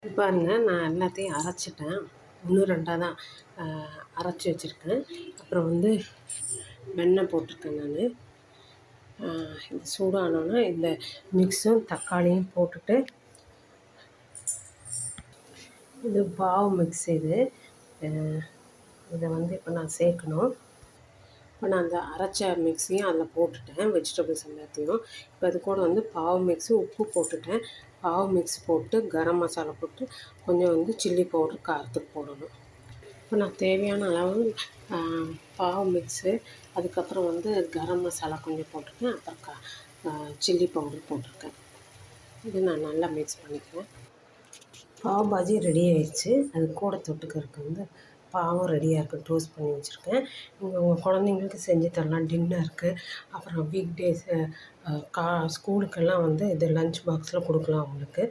பாருங்க, நான் எல்லாத்தையும் அரைச்சிட்டேன். 1, 2 தான் அரைச்சி வச்சுருக்கேன். அப்புறம் வந்து வெண்ணெய் போட்டிருக்கேன் நானு. இது சூடானோன்னா இந்த மிக்ஸும் தக்காளியும் போட்டுட்டு, இது பாவு மிக்ஸ் இது. இதை வந்து இப்போ நான் சேர்க்கணும். இப்போ நான் அந்த அரைச்ச மிக்ஸையும் அதில் போட்டுட்டேன், வெஜிடபிள்ஸ் எல்லாத்தையும். இப்போ அது கூட வந்து பாவு மிக்ஸு, உப்பு போட்டுட்டேன். பாவு மிக்ஸ் போட்டு கரம் மசாலா போட்டு கொஞ்சம் வந்து சில்லி பவுட்ரு காரத்துக்கு போடணும். இப்போ நான் தேவையான அளவு பாவு மிக்ஸு, அதுக்கப்புறம் வந்து கரம் மசாலா கொஞ்சம் போட்டிருக்கேன். அப்புறம் சில்லி பவுடர் போட்டிருக்கேன். இது நான் நல்லா மிக்ஸ் பண்ணிக்கிறேன். பாவ் பாஜி ரெடி ஆயிடுச்சு. அது கூட தொட்டுக்கிறதுக்கு வந்து பாவும் ரெடியாக இருக்குது. டோஸ்ட் பண்ணி வச்சுருக்கேன். நீங்கள் உங்கள் குழந்தைங்களுக்கு செஞ்சு தரலாம் டின்னருக்கு. அப்புறம் வீக் டேஸு ஸ்கூலுக்கெல்லாம் வந்து இது லஞ்ச் பாக்ஸில் கொடுக்கலாம் அவங்களுக்கு.